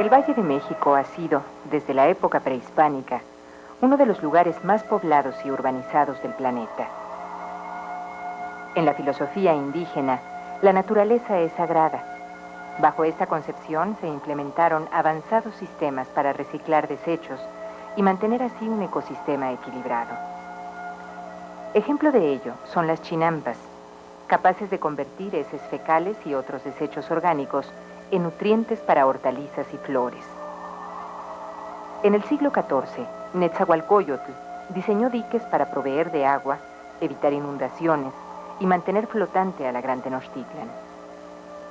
El Valle de México ha sido, desde la época prehispánica, uno de los lugares más poblados y urbanizados del planeta. En la filosofía indígena, la naturaleza es sagrada. Bajo esta concepción se implementaron avanzados sistemas para reciclar desechos y mantener así un ecosistema equilibrado. Ejemplo de ello son las chinampas, capaces de convertir heces fecales y otros desechos orgánicos en nutrientes para hortalizas y flores. En el siglo XIV, Netzahualcóyotl diseñó diques para proveer de agua, evitar inundaciones y mantener flotante a la Gran Tenochtitlan.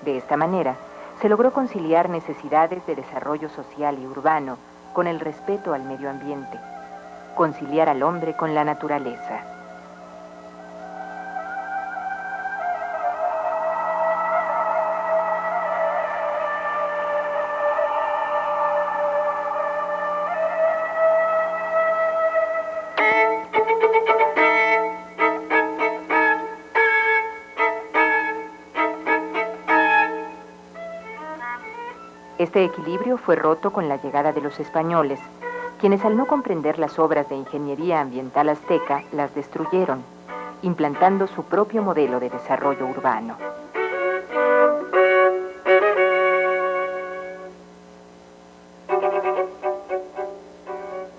De esta manera, se logró conciliar necesidades de desarrollo social y urbano con el respeto al medio ambiente, conciliar al hombre con la naturaleza. Este equilibrio fue roto con la llegada de los españoles, quienes al no comprender las obras de ingeniería ambiental azteca, las destruyeron, implantando su propio modelo de desarrollo urbano.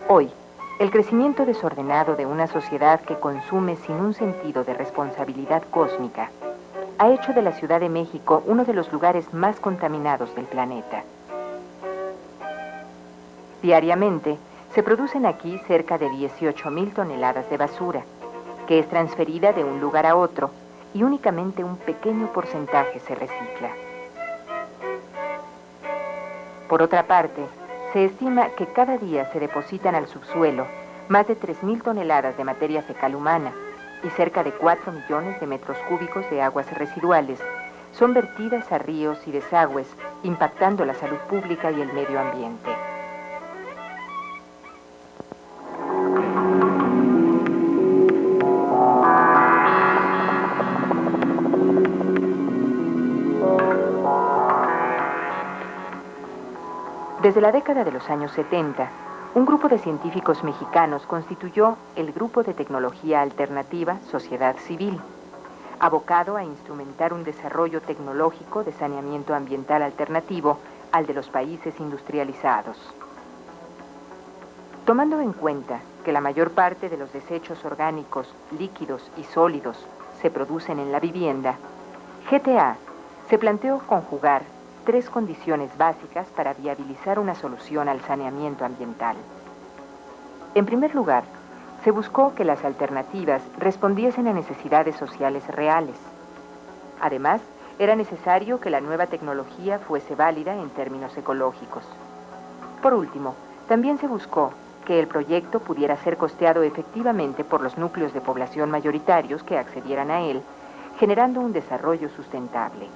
Hoy, el crecimiento desordenado de una sociedad que consume sin un sentido de responsabilidad cósmica ha hecho de la Ciudad de México uno de los lugares más contaminados del planeta. Diariamente, se producen aquí cerca de 18,000 toneladas de basura, que es transferida de un lugar a otro y únicamente un pequeño porcentaje se recicla. Por otra parte, se estima que cada día se depositan al subsuelo más de 3,000 toneladas de materia fecal humana y cerca de 4 millones de metros cúbicos de aguas residuales son vertidas a ríos y desagües, impactando la salud pública y el medio ambiente. Desde la década de los años 70, un grupo de científicos mexicanos constituyó el Grupo de Tecnología Alternativa Sociedad Civil, abocado a instrumentar un desarrollo tecnológico de saneamiento ambiental alternativo al de los países industrializados. Tomando en cuenta que la mayor parte de los desechos orgánicos, líquidos y sólidos se producen en la vivienda, GTA se planteó conjugar 3 condiciones básicas para viabilizar una solución al saneamiento ambiental. En primer lugar, se buscó que las alternativas respondiesen a necesidades sociales reales. Además, era necesario que la nueva tecnología fuese válida en términos ecológicos. Por último, también se buscó que el proyecto pudiera ser costeado efectivamente por los núcleos de población mayoritarios que accedieran a él, generando un desarrollo sustentable.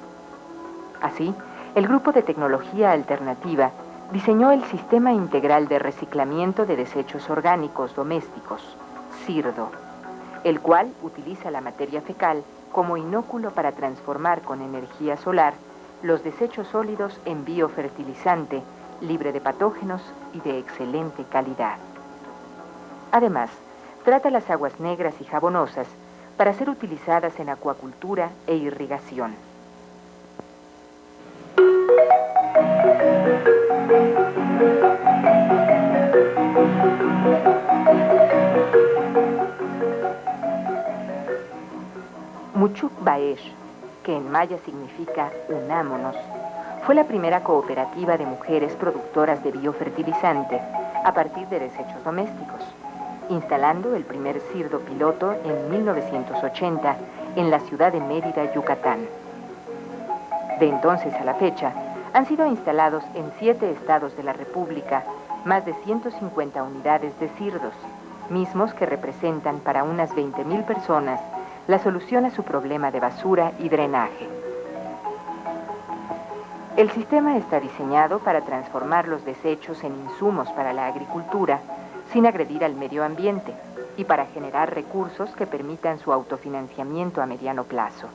Así, el Grupo de Tecnología Alternativa diseñó el Sistema Integral de Reciclamiento de Desechos Orgánicos Domésticos, CIRDO, el cual utiliza la materia fecal como inóculo para transformar con energía solar los desechos sólidos en biofertilizante, libre de patógenos y de excelente calidad. Además, trata las aguas negras y jabonosas para ser utilizadas en acuacultura e irrigación. Muchuc Baesh, que en maya significa unámonos, fue la primera cooperativa de mujeres productoras de biofertilizante a partir de desechos domésticos, instalando el primer CIRDO piloto en 1980 en la ciudad de Mérida, Yucatán. De entonces a la fecha, han sido instalados en 7 estados de la República más de 150 unidades de CIRDOS, mismos que representan para unas 20,000 personas la solución a su problema de basura y drenaje. El sistema está diseñado para transformar los desechos en insumos para la agricultura sin agredir al medio ambiente y para generar recursos que permitan su autofinanciamiento a mediano plazo.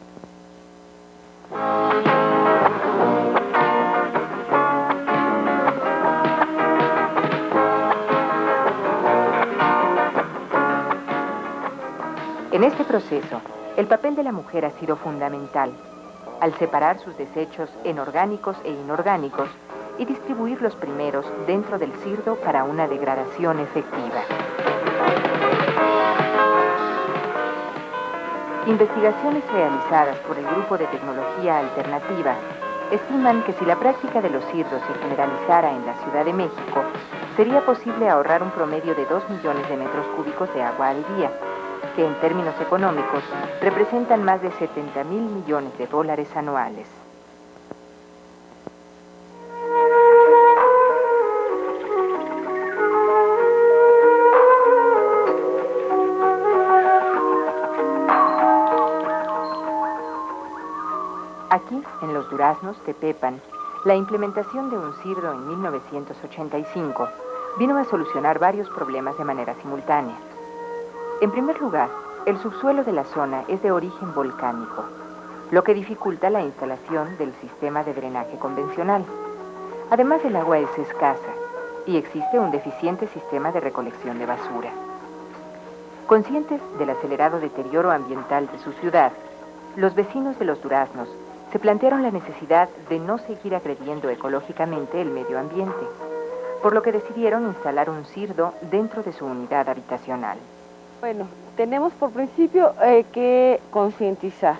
En este proceso, el papel de la mujer ha sido fundamental, al separar sus desechos en orgánicos e inorgánicos y distribuir los primeros dentro del sirdo para una degradación efectiva. Investigaciones realizadas por el Grupo de Tecnología Alternativa estiman que si la práctica de los sirdos se generalizara en la Ciudad de México, sería posible ahorrar un promedio de 2 millones de metros cúbicos de agua al día, que en términos económicos representan más de 70,000 millones de dólares anuales. Aquí, en Los Duraznos, Tepepan, la implementación de un sirdo en 1985 vino a solucionar varios problemas de manera simultánea. En primer lugar, el subsuelo de la zona es de origen volcánico, lo que dificulta la instalación del sistema de drenaje convencional. Además, el agua es escasa y existe un deficiente sistema de recolección de basura. Conscientes del acelerado deterioro ambiental de su ciudad, los vecinos de Los Duraznos se plantearon la necesidad de no seguir agrediendo ecológicamente el medio ambiente, por lo que decidieron instalar un sirdo dentro de su unidad habitacional. Bueno, tenemos por principio que concientizar.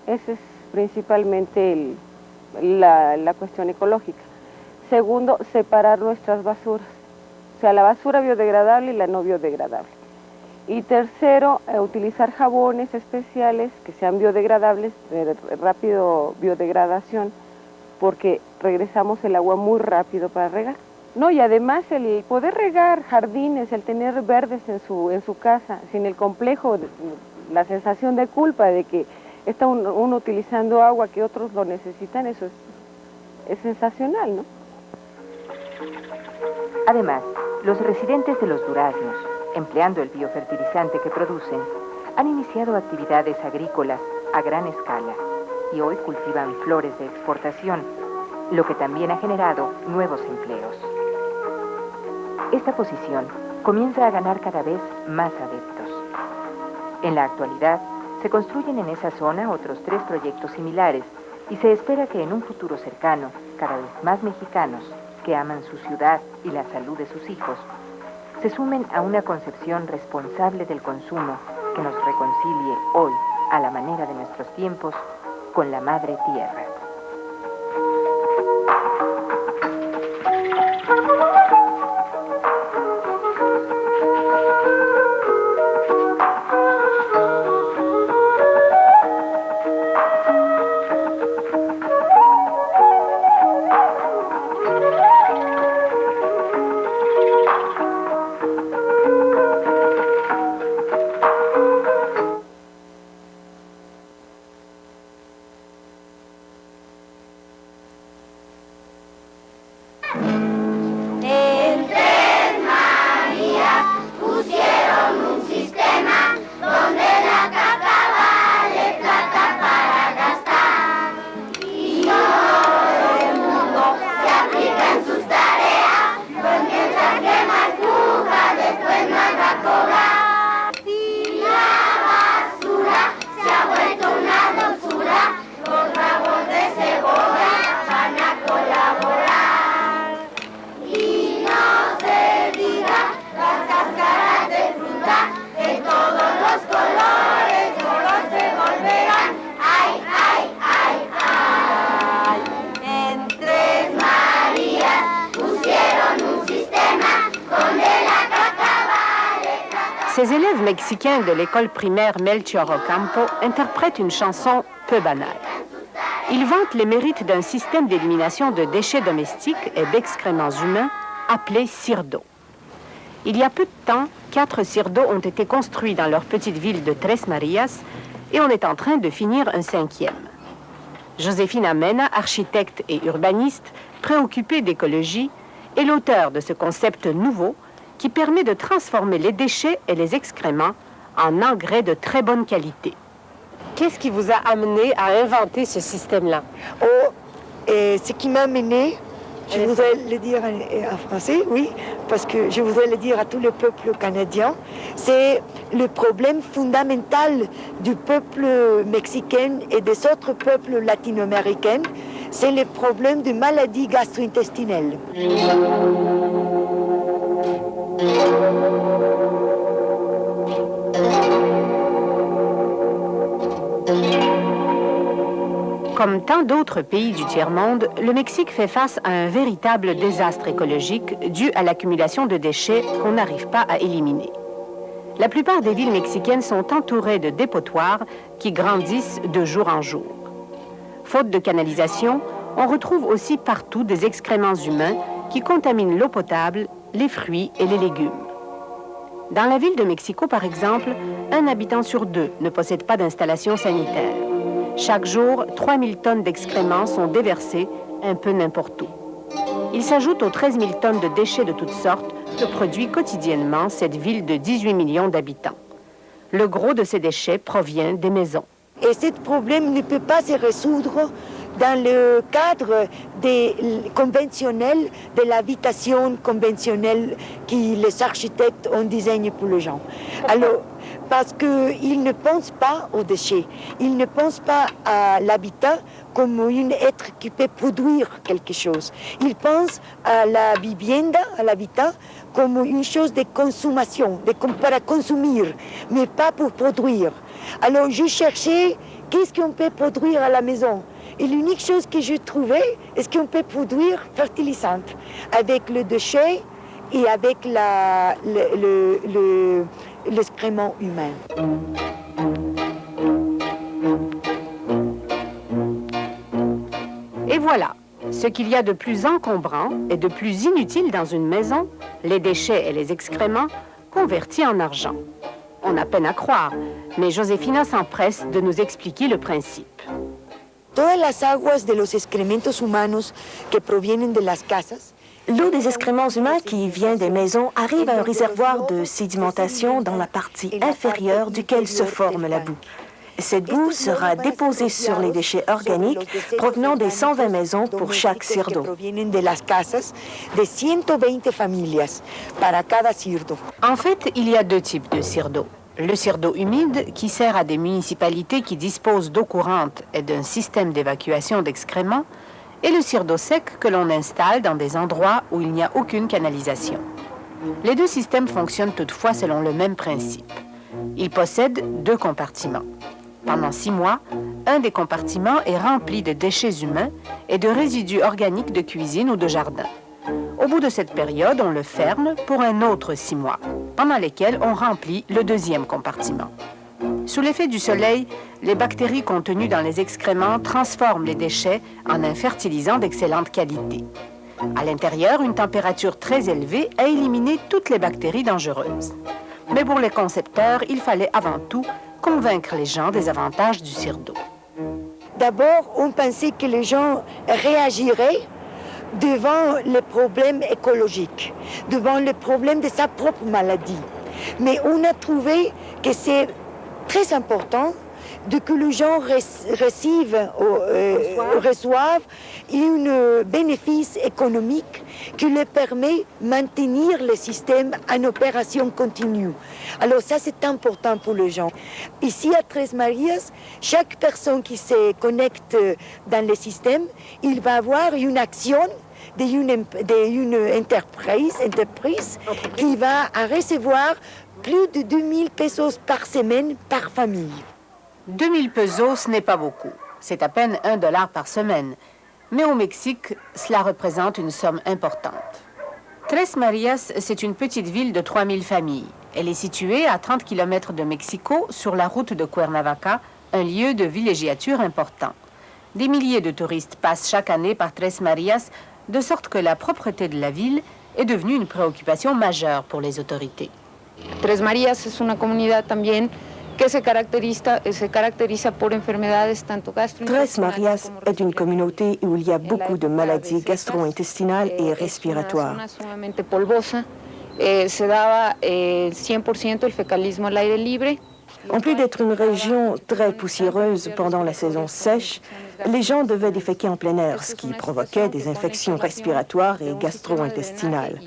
Esa es principalmente la cuestión ecológica. Segundo, separar nuestras basuras, o sea, la basura biodegradable y la no biodegradable. Y tercero, utilizar jabones especiales que sean biodegradables, de rápido biodegradación, porque regresamos el agua muy rápido para regar. No, y además el poder regar jardines, el tener verdes en su casa, sin el complejo, la sensación de culpa de que está uno utilizando agua que otros lo necesitan, eso es sensacional, ¿no? Además, los residentes de Los Duraznos, empleando el biofertilizante que producen, han iniciado actividades agrícolas a gran escala y hoy cultivan flores de exportación, lo que también ha generado nuevos empleos. Esta posición comienza a ganar cada vez más adeptos. En la actualidad, se construyen en esa zona otros 3 proyectos similares y se espera que en un futuro cercano, cada vez más mexicanos que aman su ciudad y la salud de sus hijos, se sumen a una concepción responsable del consumo que nos reconcilie hoy, a la manera de nuestros tiempos, con la madre tierra. Ces élèves mexicains de l'école primaire Melchior Ocampo interprètent une chanson peu banale. Ils vantent les mérites d'un système d'élimination de déchets domestiques et d'excréments humains appelé Sirdo. Il y a peu de temps, 4 Sirdos ont été construits dans leur petite ville de Tres Marias et on est en train de finir un 5e. Josefina Mena, architecte et urbaniste, préoccupée d'écologie, est l'auteur de ce concept nouveau qui permet de transformer les déchets et les excréments en engrais de très bonne qualité. Qu'est-ce qui vous a amené à inventer ce système-là? Ce qui m'a amené, Je voudrais le dire en français, oui, parce que je voudrais le dire à tout le peuple canadien. C'est le problème fondamental du peuple mexicain et des autres peuples latino-américains. C'est le problème de maladies gastro-intestinales. Comme tant d'autres pays du tiers-monde, le Mexique fait face à un véritable désastre écologique dû à l'accumulation de déchets qu'on n'arrive pas à éliminer. La plupart des villes mexicaines sont entourées de dépotoirs qui grandissent de jour en jour. Faute de canalisation, on retrouve aussi partout des excréments humains qui contaminent l'eau potable, les fruits et les légumes. Dans la ville de Mexico, par exemple, 1 habitant sur 2 ne possède pas d'installation sanitaire. Chaque jour, 3000 tonnes d'excréments sont déversées un peu n'importe où. Il s'ajoute aux 13 000 tonnes de déchets de toutes sortes que produit quotidiennement cette ville de 18 millions d'habitants. Le gros de ces déchets provient des maisons. Et ce problème ne peut pas se résoudre dans le cadre conventionnel de l'habitation conventionnelle que les architectes ont designé pour les gens. Alors, parce qu'ils ne pensent pas aux déchets, ils ne pensent pas à l'habitat comme un être qui peut produire quelque chose. Ils pensent à la vivienda, à l'habitat, comme une chose de consommation, pour consommer, mais pas pour produire. Alors, je cherchais qu'est-ce qu'on peut produire à la maison. Et l'unique chose que je trouvais, est-ce qu'on peut produire fertilisante avec le déchet et avec l'excrément humain. Et voilà, ce qu'il y a de plus encombrant et de plus inutile dans une maison, les déchets et les excréments, convertis en argent. On a peine à croire, mais Josefina s'empresse de nous expliquer le principe. Todas las aguas de los excrementos humanos que provienen de las casas. L'eau des excréments humains qui vient des maisons arrive à un réservoir de sédimentation dans la partie inférieure duquel se forme la boue. Cette boue sera déposée sur les déchets organiques provenant des 120 maisons pour chaque CIR d'eau. En fait, il y a 2 types de CIR d'eau. Le CIR d'eau humide, qui sert à des municipalités qui disposent d'eau courante et d'un système d'évacuation d'excréments, et le CIR d'eau sec que l'on installe dans des endroits où il n'y a aucune canalisation. Les 2 systèmes fonctionnent toutefois selon le même principe. Ils possèdent 2 compartiments. Pendant 6 mois, un des compartiments est rempli de déchets humains et de résidus organiques de cuisine ou de jardin. Au bout de cette période, on le ferme pour un autre 6 mois, pendant lesquels on remplit le 2e compartiment. Sous l'effet du soleil, les bactéries contenues dans les excréments transforment les déchets en un fertilisant d'excellente qualité. À l'intérieur, une température très élevée a éliminé toutes les bactéries dangereuses. Mais pour les concepteurs, il fallait avant tout convaincre les gens des avantages du CIR d'eau. D'abord, on pensait que les gens réagiraient devant les problèmes écologiques, devant le problème de sa propre maladie. Mais on a trouvé que c'est très important que les gens reçoivent un bénéfice économique qui leur permet de maintenir le système en opération continue. Alors ça, c'est important pour les gens. Ici, à Tres Marias, chaque personne qui se connecte dans le système, il va avoir une action d'une entreprise qui va recevoir plus de 2000 pesos par semaine par famille. 2000 pesos, ce n'est pas beaucoup. C'est à peine $1 par semaine. Mais au Mexique, cela représente une somme importante. Tres Marias, c'est une petite ville de 3000 familles. Elle est située à 30 km de Mexico, sur la route de Cuernavaca, un lieu de villégiature important. Des milliers de touristes passent chaque année par Tres Marias, de sorte que la propreté de la ville est devenue une préoccupation majeure pour les autorités. Tres Marias es una comunidad también que se caracteriza por enfermedades tanto gastrointestinales. Tres Marias est une communauté où il y a beaucoup de maladies gastro-intestinales et respiratoires. Es una zona sumamente polvosa. Se daba 100% el fecalismo al aire libre. En plus d'être une région très poussiéreuse pendant la saison sèche, les gens devaient déféquer en plein air, ce qui provoquait des infections respiratoires et gastro-intestinales.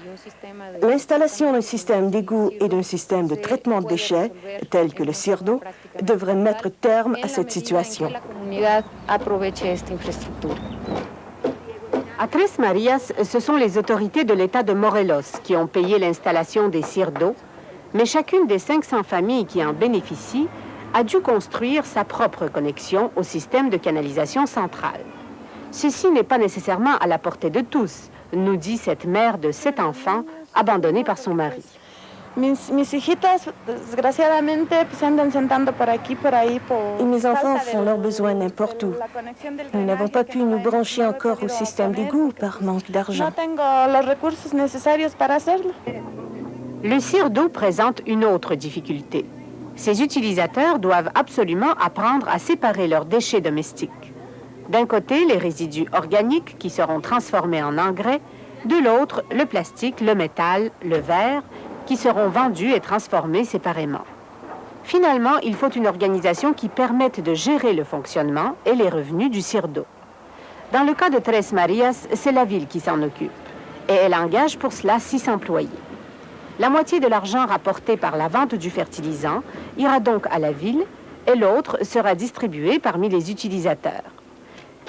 L'installation d'un système d'égout et d'un système de traitement de déchets, tel que le CIRDO, devrait mettre terme à cette situation. À Tres Marias, ce sont les autorités de l'État de Morelos qui ont payé l'installation des CIRDO, mais chacune des 500 familles qui en bénéficient a dû construire sa propre connexion au système de canalisation centrale. Ceci n'est pas nécessairement à la portée de tous, nous dit cette mère de 7 enfants abandonnée par son mari. Et mes enfants font leurs besoins n'importe où. Nous n'avons pas pu nous brancher encore au système d'égout par manque d'argent. Le CIRDO présente une autre difficulté. Ses utilisateurs doivent absolument apprendre à séparer leurs déchets domestiques. D'un côté, les résidus organiques qui seront transformés en engrais, de l'autre, le plastique, le métal, le verre, qui seront vendus et transformés séparément. Finalement, il faut une organisation qui permette de gérer le fonctionnement et les revenus du CIRDO. Dans le cas de Tres Marias, c'est la ville qui s'en occupe, et elle engage pour cela 6 employés. La moitié de l'argent rapporté par la vente du fertilisant ira donc à la ville et l'autre sera distribué parmi les utilisateurs.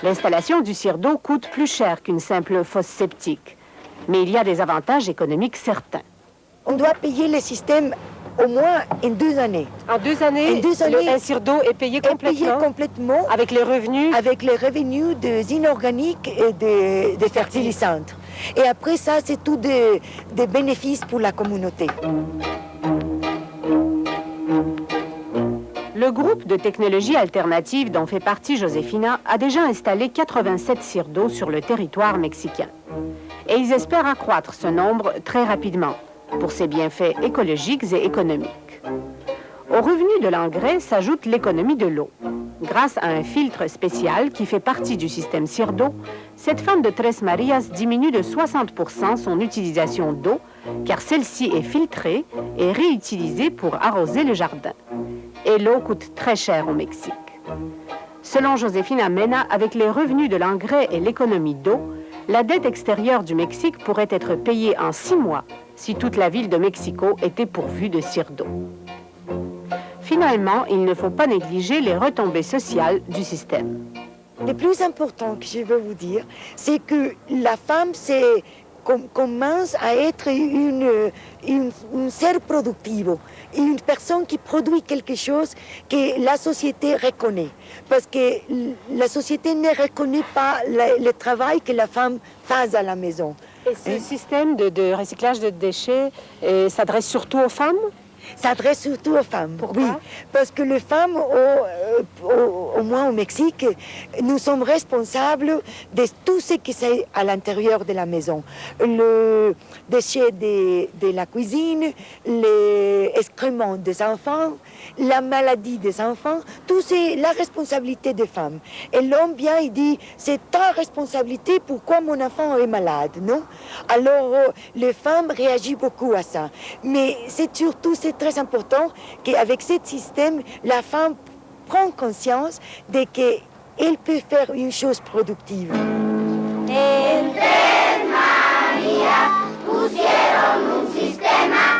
L'installation du CIRDO coûte plus cher qu'une simple fosse septique, mais il y a des avantages économiques certains. On doit payer le système au moins en 2 années. En 2 années, un CIRDO est payé complètement avec les revenus? Avec les revenus des inorganiques et des fertilisants. Et après ça, c'est tout des bénéfices pour la communauté. Le groupe de technologie alternative dont fait partie Josefina a déjà installé 87 CIRDO sur le territoire mexicain. Et ils espèrent accroître ce nombre très rapidement pour ses bienfaits écologiques et économiques. Au revenu de l'engrais s'ajoute l'économie de l'eau. Grâce à un filtre spécial qui fait partie du système CIRDO, cette femme de Tres Marias diminue de 60% son utilisation d'eau, car celle-ci est filtrée et réutilisée pour arroser le jardin. Et l'eau coûte très cher au Mexique. Selon Josefina Mena, avec les revenus de l'engrais et l'économie d'eau, la dette extérieure du Mexique pourrait être payée en 6 mois si toute la ville de Mexico était pourvue de CIRDO. Finalement, il ne faut pas négliger les retombées sociales du système. Le plus important que je veux vous dire, c'est que la femme commence à être une ser productive, une personne qui produit quelque chose que la société reconnaît. Parce que la société ne reconnaît pas le travail que la femme fait à la maison. Et ce système de recyclage de déchets s'adresse surtout aux femmes? S'adresse surtout aux femmes. Pourquoi? Oui, parce que les femmes, au moins au Mexique, nous sommes responsables de tout ce qui est à l'intérieur de la maison. Le déchet de la cuisine, les excréments des enfants, la maladie des enfants, tout c'est la responsabilité des femmes. Et l'homme vient et dit, c'est ta responsabilité, pourquoi mon enfant est malade, non? Alors, les femmes réagissent beaucoup à ça. Mais c'est surtout, c'est très important qu'avec ce système, la femme prend conscience de qu'elle peut faire une chose productive. En Tres Marias pusieron un sistema